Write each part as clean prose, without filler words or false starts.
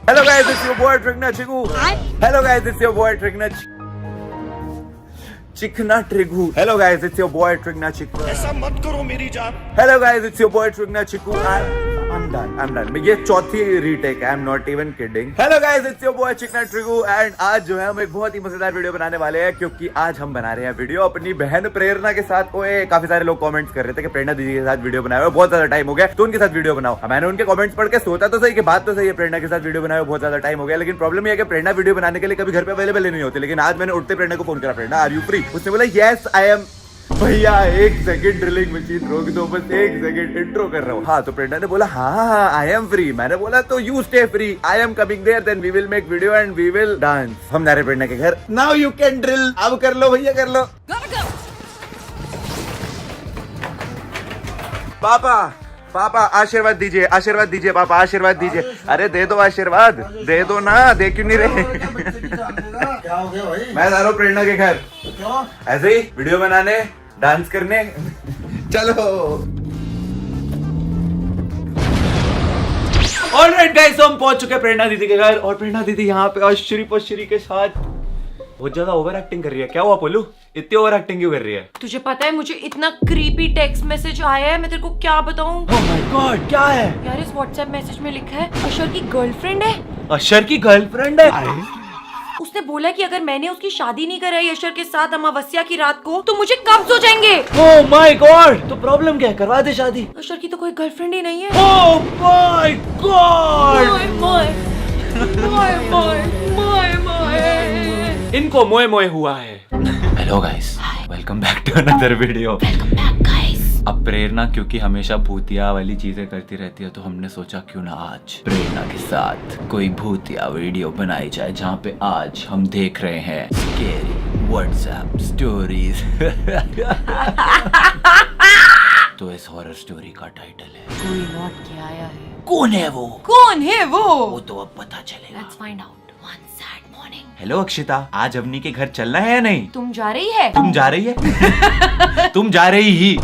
Hello guys, it's your boy Trigna Chiku. Hello guys, it's your boy Trigna Chikna Trigu. Hello guys, it's your boy Trigna Chiku. ऐसा मत करो मेरी जान. Hello guys, it's your boy Trigna Chiku. I'm done. ये चौथी retake है. I'm not even kidding. Hello guys, it's your boy Chikna Trigu and आज जो है हम एक बहुत ही मजेदार वीडियो बनाने वाले हैं क्योंकि आज हम बना रहे हैं वीडियो अपनी बहन प्रेरणा के साथ. ओए काफी सारे लोग कमेंट्स कर रहे थे कि प्रेरणा दीदी के साथ वीडियो बनाए, बहुत ज्यादा टाइम हो गया तो उनके साथ वीडियो बनाओ. मैंने उनके कमेंट्स पढ़ के सोचा तो सही कि बात तो सही है, प्रेरणा के साथ वीडियो बनाए बहुत ज्यादा टाइम हो गया, लेकिन प्रॉब्लम ये है कि प्रेरणा वीडियो बनाने के लिए कभी घर पे अवेलेबल नहीं होती. लेकिन आज मैंने उठते प्रेरणा को फोन करा, प्रेरणा आर यू फ्री? उसने बोला यस आई एम. भैया एक सेकंड ड्रिलिंग मशीन रोक दो, बस एक सेकंड इंट्रो कर रहा हूँ. हाँ तो प्रेरणा ने बोला हाँ आई एम फ्री. मैंने बोला तो you stay free, I am coming there, then we will make video and we will dance. हम जा रहे प्रेरणा के घर. Now you can drill. अब कर लो भैया कर लो. पापा आशीर्वाद दीजिए पापा आशीर्वाद दीजिए. अरे दे दो आशीर्वाद, दे दो ना, दे क्यों नहीं रहे? क्या हो गया भाई? मैं जा रहा हूँ प्रेरणा के घर. क्यों? ऐसे ही वीडियो बनाने, डांस करने. चलो. ऑलराइट गाइस, हम पहुंच चुके हैं प्रेरणा दीदी के घर और प्रेरणा दीदी यहाँ पे अश्री के साथ बहुत ज्यादा ओवर एक्टिंग कर रही है. क्या हुआ पोलू, इतनी ओवर एक्टिंग क्यों कर रही है? तुझे पता है मुझे इतना क्रीपी टेक्स्ट मैसेज आया है, मैं तेरे को क्या बताऊं? ओह माय गॉड, क्या है यार इस व्हाट्सएप मैसेज में लिखा है अशर की गर्लफ्रेंड है. अशर की गर्लफ्रेंड है? उसने बोला कि अगर मैंने उसकी शादी नहीं कराई अशर के साथ अमावस्या की रात को तो मुझे कब्ज हो जाएंगे. ओह माय गॉड, तो प्रॉब्लम क्या है, करवा दे शादी. अशर की तो कोई गर्लफ्रेंड ही नहीं है. ओह माय गॉड, इनको मोए मोए हुआ है. Hello guys, welcome back to another video. अब प्रेरणा क्योंकि हमेशा भूतिया वाली चीजें करती रहती है तो हमने सोचा क्यों ना आज प्रेरणा के साथ कोई भूतिया वीडियो बनाई जाए जहाँ पे आज हम देख रहे हैं स्कैरी व्हाट्सएप स्टोरीज. तो इस हॉरर स्टोरी का टाइटल है कोई लौट के आया है. कौन है वो? कौन है वो तो अब पता चलेगा. Let's find out. One sad morning. Hello Akshita, आज अवनी के घर चलना है या नहीं? तुम जा रही है? तुम जा रही है? तुम जा रही ही.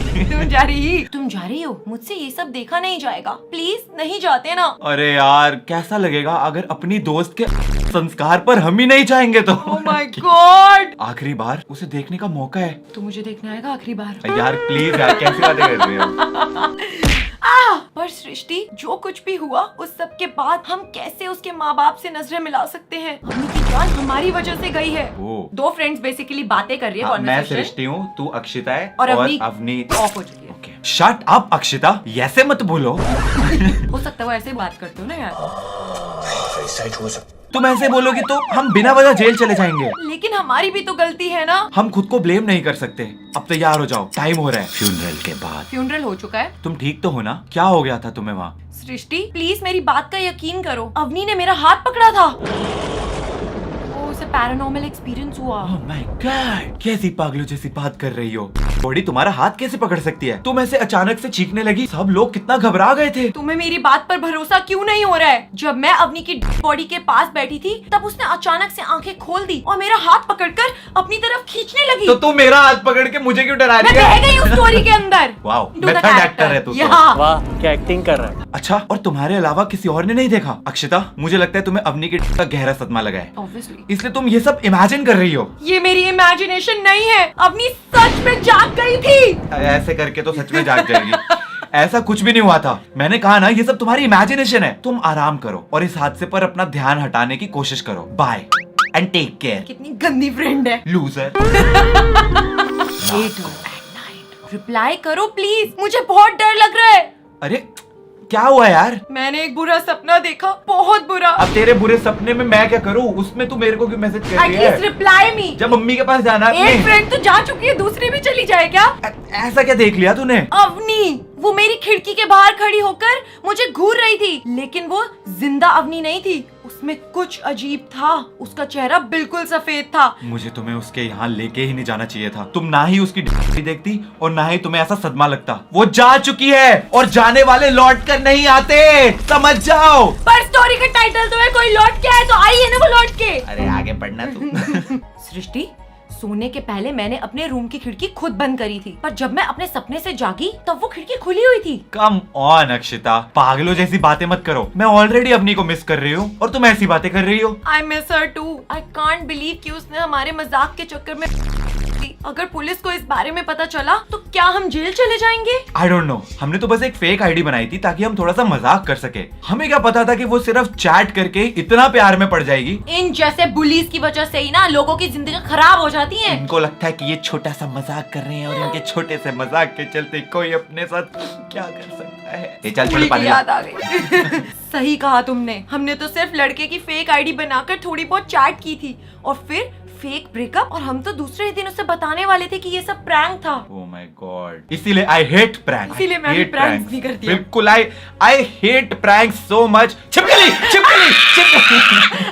तुम जा रही हो. मुझसे ये सब देखा नहीं जाएगा, प्लीज नहीं जाते ना. अरे यार कैसा लगेगा अगर अपनी दोस्त के संस्कार पर हम ही नहीं जाएंगे तो. Oh my God. आखिरी बार उसे देखने का मौका है. तू मुझे देखने आएगा आखिरी बार? यार प्लीज यार, कैसी बातें कर रही हो? पर सृष्टि जो कुछ भी हुआ उस सब के बाद हम कैसे उसके माँ बाप से नजरें मिला सकते हैं? अवनी की जान हमारी वजह से गई है. ओ. 2 फ्रेंड्स बेसिकली बातें कर रही है. मैं सृष्टि हूँ, तू अक्षिता है और अवनी ऑफ हो चुकी है. शट अप अक्षिता, ऐसे मत बोलो. हो सकता है वो ऐसे बात करते हो ना यार. तुम ऐसे बोलोगी तो हम बिना वजह जेल चले जाएंगे. लेकिन हमारी भी तो गलती है ना. हम खुद को ब्लेम नहीं कर सकते. अब तैयार हो जाओ, टाइम हो रहा है फ्यूनरल के बाद. फ्यूनरल हो चुका है. तुम ठीक तो हो ना? क्या हो गया था तुम्हें वहाँ? सृष्टि प्लीज मेरी बात का यकीन करो. अवनी ने मेरा हाथ पकड़ा था. उसे पैरानॉर्मल एक्सपीरियंस हुआ. ओह माय गॉड, कैसी पागलों जैसी बात कर रही हो. बॉडी तुम्हारा हाथ कैसे पकड़ सकती है? तुम ऐसे अचानक से चीखने लगी, सब लोग कितना घबरा गए थे. तुम्हें मेरी बात पर भरोसा क्यों नहीं हो रहा है? जब मैं अवनी की बॉडी के पास बैठी थी तब उसने अचानक से आंखें खोल दी और मेरा हाथ पकड़कर अपनी तरफ खींचने लगी. तो तू मेरा हाथ पकड़ के मुझे क्यों डरा रही है? मैं बह गई उस स्टोरी के अंदर. Wow, Do the method character. Actor है तू तो. वाह क्या एक्टिंग कर रहा है. अच्छा, और तुम्हारे अलावा किसी और ने नहीं देखा? अक्षिता मुझे लगता है तुम्हें अवनी के का गहरा सदमा लगा है, Obviously. इसलिए तुम ये सब इमेजिन कर रही हो. ये मेरी इमेजिनेशन नहीं है. अवनी सच में जाग गई थी. ऐसे करके तो सच में जाग जाएगी. ऐसा कुछ भी नहीं हुआ था. मैंने कहा ना ये सब तुम्हारी इमेजिनेशन है. तुम आराम करो और इस हादसे पर अपना ध्यान हटाने की कोशिश करो. Bye and take care. कितनी गंदी फ्रेंड है. लूजर. रिप्लाई करो प्लीज, मुझे बहुत डर लग रहा है. अरे क्या हुआ यार? मैंने एक बुरा सपना देखा, बहुत बुरा. अब तेरे बुरे सपने में मैं क्या करूं? उसमें तू मेरे को क्यों मैसेज कर रही एटलीस्ट है? Reply me. जब मम्मी के पास जाना एक नहीं. फ्रेंड तो जा चुकी है, दूसरी भी चली जाए क्या? ऐसा क्या देख लिया तूने? अवनी वो मेरी खिड़की के बाहर खड़ी होकर मुझे घूर रही थी, लेकिन वो जिंदा अवनी नहीं थी. उसमें कुछ अजीब था. उसका चेहरा बिल्कुल सफेद था. मुझे तुम्हें उसके यहाँ लेके ही नहीं जाना चाहिए था. तुम ना ही उसकी देखती और ना ही तुम्हें ऐसा सदमा लगता. वो जा चुकी है और जाने वाले लौट कर नहीं आते, समझ जाओ. पर स्टोरी का टाइटल तो है कोई लौट के आए तो आई है ना वो लौट के. अरे आगे पढ़ना तू. सृष्टि सोने के पहले मैंने अपने रूम की खिड़की खुद बंद करी थी, पर जब मैं अपने सपने से जागी तब वो खिड़की खुली हुई थी। कम ऑन अक्षिता, पागलों जैसी बातें मत करो। मैं ऑलरेडी अपनी को मिस कर रही हूँ और तुम ऐसी बातें कर रही हो। I miss her too. I can't believe कि उसने हमारे मजाक के चक्कर में अगर पुलिस को इस बारे में पता चला तो क्या हम जेल चले जाएंगे? आई डोंट नो, हमने तो बस एक फेक आईडी बनाई थी ताकि हम थोड़ा सा मजाक कर सके। हमें क्या पता था कि वो सिर्फ चैट करके इतना प्यार में पड़ जाएगी। इन जैसे बुलीज की वजह से ही ना लोगों की जिंदगी खराब हो जाती है। इनको लगता है कि ये छोटा सा मजाक कर रहे हैं और इनके छोटे से मजाक के चलते कोई अपने साथ क्या कर सकता है। ये चल थोड़ी पानी याद आ गई। सही कहा तुमने, हमने तो सिर्फ लड़के की फेक आईडी बनाकर थोड़ी बहुत चैट की थी और फिर फेक ब्रेकअप, और हम तो दूसरे ही दिन उसे बताने वाले थे कि ये सब प्रैंक था। ओह माय गॉड, इसीलिए आई हेट प्रैंक। इसीलिए मैं भी प्रैंक्स नहीं करती। बिल्कुल, I hate prank so much. छिपकली छिपकली छिपकली।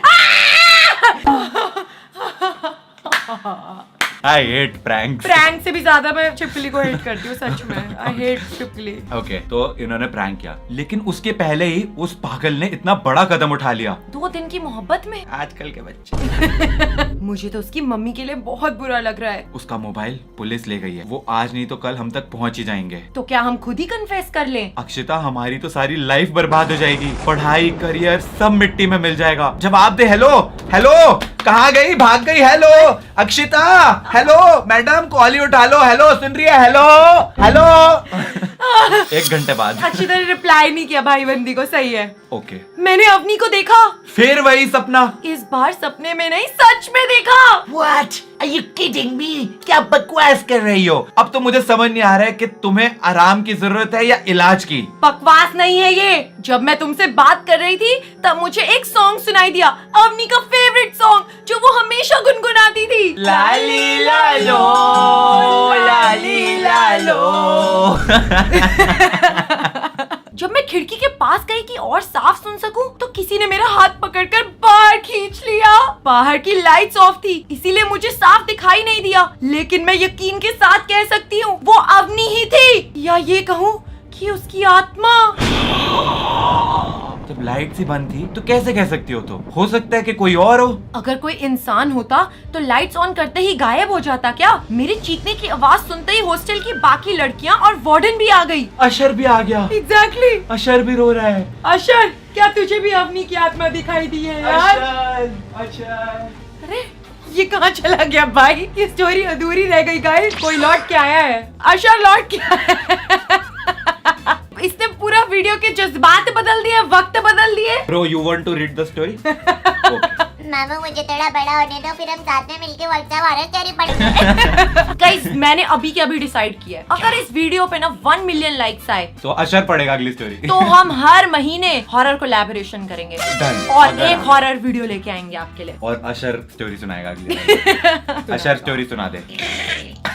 I hate pranks. प्रैंक से भी ज्यादा मैं छिपकली को हेट करती हूँ, सच में। आई हेट छिपकली। ओके, तो इन्होंने प्रैंक किया, लेकिन उसके पहले ही उस पागल ने इतना बड़ा कदम उठा लिया। 2 दिन की मोहब्बत में। आजकल के बच्चे। मुझे तो उसकी मम्मी के लिए बहुत बुरा लग रहा है। उसका मोबाइल पुलिस ले गई है। वो आज नहीं तो कल हम तक पहुंच ही जाएंगे। तो क्या हम खुद ही कन्फेस कर लें? अक्षिता, हमारी तो सारी लाइफ बर्बाद हो जाएगी। पढ़ाई, करियर सब मिट्टी में मिल जाएगा। जवाब दे। हेलो हेलो, कहाँ गई? भाग गई। Hello Akshita, hello madam, call ही उठा लो। हेलो, सुन रही है? Hello hello. 1 घंटे बाद अक्षिता ने रिप्लाई नहीं किया भाई बंदी को। सही है। ओके। मैंने अवनी को देखा। फिर वही सपना। इस बार सपने में नहीं, सच में देखा। What? Are you kidding me? क्या बकवास कर रही हो? अब तो मुझे समझ नहीं आ रहा है कि तुम्हें आराम की जरूरत है या इलाज की। बकवास नहीं है ये। जब मैं तुमसे बात कर रही थी तब मुझे एक सॉन्ग सुनाई दिया, अवनी का फेवरेट सॉन्ग, जो वो हमेशा गुनगुनाती थी। लाली लालो, लाली लालो। जब मैं खिड़की के पास गई कि और साफ सुन सकूं, तो किसी ने मेरा हाथ पकड़कर बाहर खींच लिया। बाहर की लाइट्स ऑफ थी, इसीलिए मुझे साफ दिखाई नहीं दिया, लेकिन मैं यकीन के साथ कह सकती हूँ वो अवनी ही थी, या ये कहूँ कि उसकी आत्मा। जब लाइट सी बंद थी तो कैसे कह सकती हो? तो हो सकता है कि कोई और हो। अगर कोई इंसान होता तो लाइट्स ऑन करते ही गायब हो जाता क्या? मेरे चीखने की आवाज सुनते ही हॉस्टल की बाकी लड़कियां और वार्डन भी आ गई। अशर भी आ गया। एग्जैक्टली। अशर भी रो रहा है। अशर, क्या तुझे भी अवनी की आत्मा दिखाई दी है यार? अशर। अरे ये कहाँ चला गया भाई? ये स्टोरी अधूरी रह गई गाइस। कोई लौट के आया है। अशर लौट के आया है। इसने पूरा वीडियो के जज्बात बदल दिए, वक्त बदल दिए। Bro, you want to read the story? मामू मुझे थोड़ा बड़ा होने दो, फिर हम साथ में मिलके व्हाट्सएप हॉरर स्टोरी पढ़ेंगे। गाइस, मैंने अभी के अभी डिसाइड किया है, अगर इस वीडियो पे ना 1 मिलियन लाइक्स आए तो अशर पढ़ेगा अगली स्टोरी। तो हम हर महीने हॉरर कोलैबोरेशन करेंगे Done. और अगर- एक हॉरर वीडियो लेके आएंगे आपके लिए। और अशर स्टोरी सुनाएगा अगली बार। अशर स्टोरी सुना दे।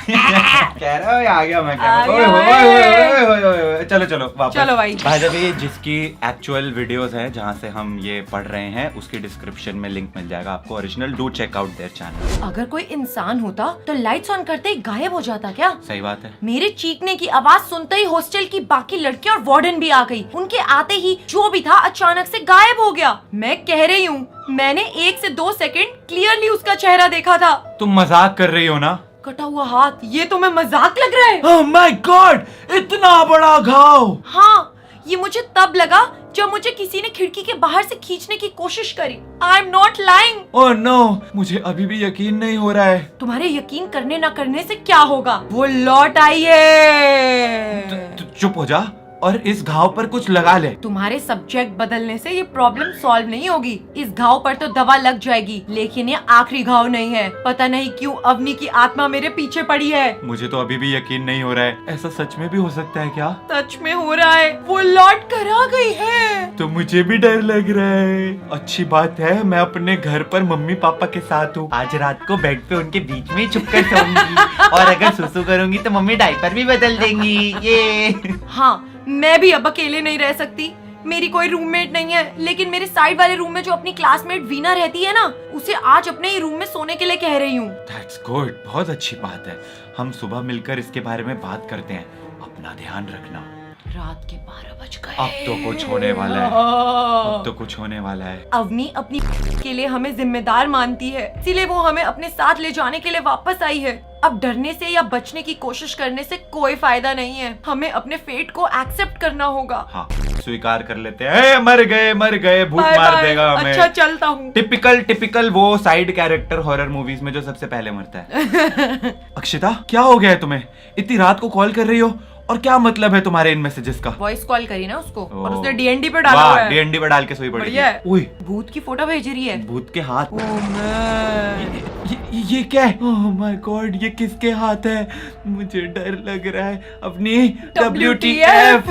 कह रहा है आ गया मैं क्या? आ ओए गया होए, भाई। ओए होए, ओए होए। चलो चलो वापस। चलो भाई। जब ये जिसकी एक्चुअल वीडियोस हैं जहाँ से हम ये पढ़ रहे हैं, उसकी डिस्क्रिप्शन में लिंक मिल जाएगा आपको। Original, do check out their channel. अगर कोई इंसान होता तो लाइट्स ऑन करते ही गायब हो जाता क्या? सही बात है। मेरे चीखने की आवाज सुनते ही हॉस्टल की बाकी लड़कियां और वार्डन भी आ गई। उनके आते ही जो भी था अचानक से गायब हो गया। मैं कह रही हूँ, मैंने 1 से 2 सेकंड क्लियरली उसका चेहरा देखा था। तुम मजाक कर रही हो ना? कटा हुआ हाथ, ये तुम्हें मजाक लग रहा है? ओह माय गॉड, इतना बड़ा घाव। हाँ, ये मुझे तब लगा जब मुझे किसी ने खिड़की के बाहर से खींचने की कोशिश करी। I am not lying. Oh no, मुझे अभी भी यकीन नहीं हो रहा है। तुम्हारे यकीन करने ना करने से क्या होगा? वो लौट आई है। चुप हो जा और इस घाव पर कुछ लगा ले। तुम्हारे सब्जेक्ट बदलने से ये प्रॉब्लम सॉल्व नहीं होगी। इस घाव पर तो दवा लग जाएगी, लेकिन ये आखिरी घाव नहीं है। पता नहीं क्यों अवनी की आत्मा मेरे पीछे पड़ी है। मुझे तो अभी भी यकीन नहीं हो रहा है। ऐसा सच में भी हो सकता है क्या? सच में हो रहा है, वो लौट कर आ गई है। तो मुझे भी डर लग रहा है। अच्छी बात है, मैं अपने घर पर मम्मी पापा के साथ हूँ। आज रात को बेड पे उनके बीच में ही छुप कर सोऊंगी और अगर सुसु करूंगी तो मम्मी डायपर भी बदल देंगी। ये हाँ, मैं भी अब अकेले नहीं रह सकती। मेरी कोई रूममेट नहीं है, लेकिन मेरे साइड वाले रूम में जो अपनी क्लासमेट वीना रहती है ना, उसे आज अपने ही रूम में सोने के लिए कह रही हूँ। That's good, बहुत अच्छी बात है। हम सुबह मिलकर इसके बारे में बात करते हैं। अपना ध्यान रखना। रात के 12 बज गए। अब तो कुछ होने वाला है। अब अब तो कुछ होने वाला है। अवनी अपनी के लिए हमें जिम्मेदार मानती है, इसीलिए वो हमें अपने साथ ले जाने के लिए वापस आई है। अब डरने से या बचने की कोशिश करने से कोई फायदा नहीं है, हमें अपने फेट को एक्सेप्ट करना होगा। हाँ, स्वीकार कर लेते हैं। मर गए भूत बाय मार बाय। देगा हमें। अच्छा चलता हूँ। टिपिकल वो साइड कैरेक्टर हॉरर मूवीज में जो सबसे पहले मरता है। अक्षिता, क्या हो गया है तुम्हें? इतनी रात को कॉल कर रही हो, और क्या मतलब है तुम्हारे इन मैसेजेस का? वॉइस कॉल करी ना उसको और ओह। उसने डीएनडी पे डाला हुआ है। डीएनडी पे डाल के सोई पड़ी बढ़िया है। ओए, भूत की फोटो भेज रही है। भूत के हाथ। ओह मैं। ये क्या है? ओह माय गॉड, ये किसके हाथ है? मुझे डर लग रहा है। अपनी WTF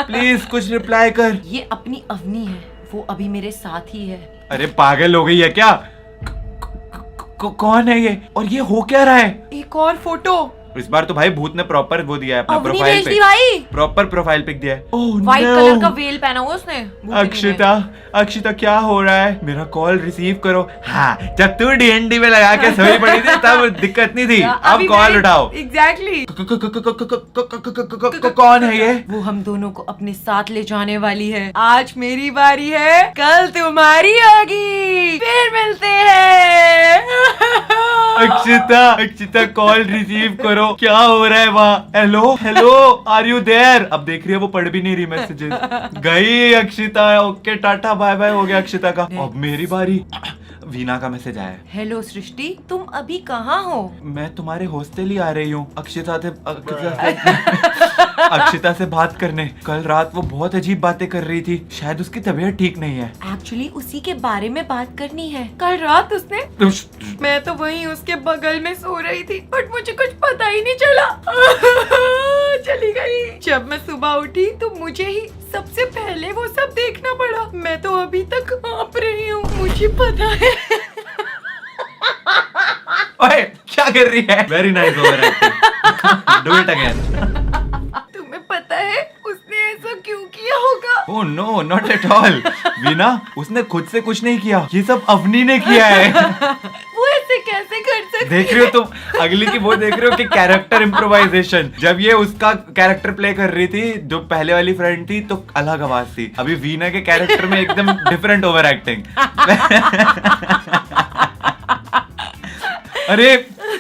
प्लीज कुछ रिप्लाई कर। ये अपनी अवनी है, वो अभी मेरे साथ ही है। अरे पागल हो गई है क्या? कौन है ये, और ये हो क्या रहा है? एक और फोटो। इस बार तो भाई भूत ने प्रॉपर वो दिया है अपना अवनी प्रोफाइल भेज दी पिक। भाई। प्रॉपर प्रोफाइल पिक दिया है। ओह व्हाइट no! कलर का वेल पहना हुआ उसने भूतनी ने। अक्षिता क्या हो रहा है? मेरा कॉल रिसीव करो। हाँ, जब तू डीएनडी में लगा के सोई पड़ी थी तब दिक्कत नहीं थी, अब कॉल उठाओ। एग्जैक्टली। कौन है ये? वो हम दोनों को अपने साथ ले जाने वाली है। आज मेरी बारी है, कल तुम्हारी होगी। फिर मिलते हैं। अक्षिता कॉल रिसीव करो। क्या हो रहा है वहाँ? Hello are you there? अब देख रही है वो पढ़ भी नहीं रही मैसेजेस। गई Akshita. Okay tata bye bye हो गया अक्षिता का। अब मेरी बारी। वीना का मैसेज आया है। हेलो सृष्टि, तुम अभी कहाँ हो? मैं तुम्हारे हॉस्टल ही आ रही हूँ अक्षिता से बात करने। कल रात वो बहुत अजीब बातें कर रही थी, शायद उसकी तबीयत ठीक नहीं है। एक्चुअली उसी के बारे में बात करनी है। कल रात उसने, मैं तो वहीं उसके बगल में सो रही थी, बट मुझे कुछ पता ही नहीं चला। चली गई। जब मैं सुबह उठी तो मुझे ही सबसे पहले वो सब देखना पड़ा। मैं तो अभी तक कांप रही हूँ, मुझे पता है। ओए, क्या कर रही है? Very nice over acting. Do it again. तुम्हें पता है उसने ऐसा क्यों किया होगा? Oh no, not at all. Veena, उसने खुद से कुछ नहीं किया, ये सब अवनी ने किया है। वो ऐसे कैसे कर सकती देख रही हो तुम? अगली की वो देख रहे हो कि कैरेक्टर इम्प्रोवाइजेशन। जब ये उसका कैरेक्टर प्ले कर रही थी, जो पहले वाली फ्रेंड थी, तो अलग आवाज थी। अभी वीना के कैरेक्टर में एकदम डिफरेंट ओवर एक्टिंग। अरे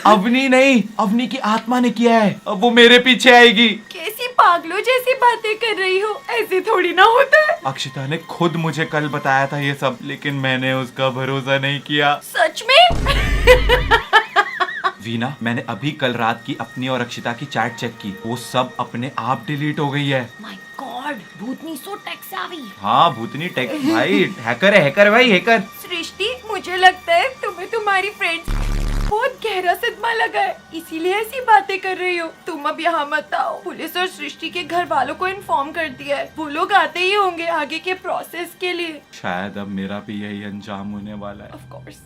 अवनी नहीं, अवनी की आत्मा ने किया है। अब वो मेरे पीछे आएगी। कैसी पागलों जैसी बातें कर रही हो, ऐसे थोड़ी ना होता है। अक्षिता ने खुद मुझे कल बताया था ये सब, लेकिन मैंने उसका भरोसा नहीं किया। सच में? वीना, मैंने अभी कल रात की अपनी और अक्षिता की चैट चेक की, वो सब अपने आप डिलीट हो गई है। My God, Bhootni so tech savvy. हाँ, भूतनी टेक भाई, हैकर है भाई, हैकर। सृष्टि, मुझे लगता है तुम्हें तुम्हारी फ्रेंड्स बहुत गहरा सदमा लगा है, इसीलिए ऐसी बातें कर रही हो। तुम अब यहाँ मत आओ, पुलिस और सृष्टि के घर वालों को इन्फॉर्म कर दिया है, वो लोग आते ही होंगे आगे के प्रोसेस के लिए। शायद अब मेरा भी यही अंजाम होने वाला है। Of course.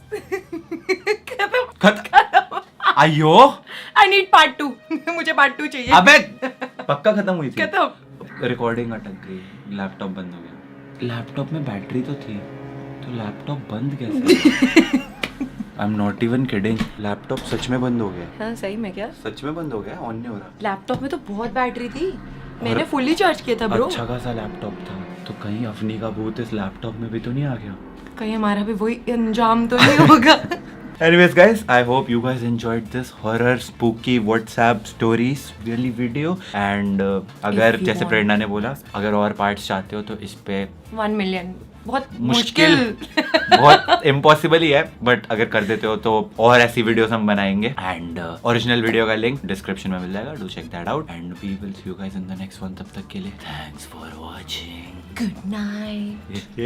खत्म। आयो, आई नीड पार्ट 2। मुझे पार्ट 2 चाहिए। अबे पक्का खत्म हुई थी। खत्म। रिकॉर्डिंग अटक गई, लैपटॉप बंद हो गया। लैपटॉप में बैटरी तो थी, तो लैपटॉप बंद कैसे? I am not even kidding. Laptop सच में बंद हो गया। हाँ सही में क्या? सच में बंद हो गया, ऑन नहीं हो रहा। लैपटॉप में तो बहुत बैटरी थी, मैंने फुल्ली चार्ज किया था ब्रो। अच्छा खासा लैपटॉप था, तो कहीं अवनी का भूत इस लैपटॉप में भी तो नहीं आ गया? कहीं हमारा भी वही अंजाम तो नहीं होगा। Anyways guys, I hope you guys enjoyed this horror spooky WhatsApp stories really video and अगर If you जैसे want. प्रेरणा ने बोला, अगर और पार्ट्स चाहते हो तो इस पे 1 मिलियन बहुत मुश्किल बहुत इम्पॉसिबल ही है, बट अगर कर देते हो तो और ऐसी वीडियोस हम बनाएंगे एंड ओरिजिनल वीडियो का लिंक डिस्क्रिप्शन में मिल जाएगा, do check that out and we will see you guys in the next one. तब तक के लिए thanks for watching, good night.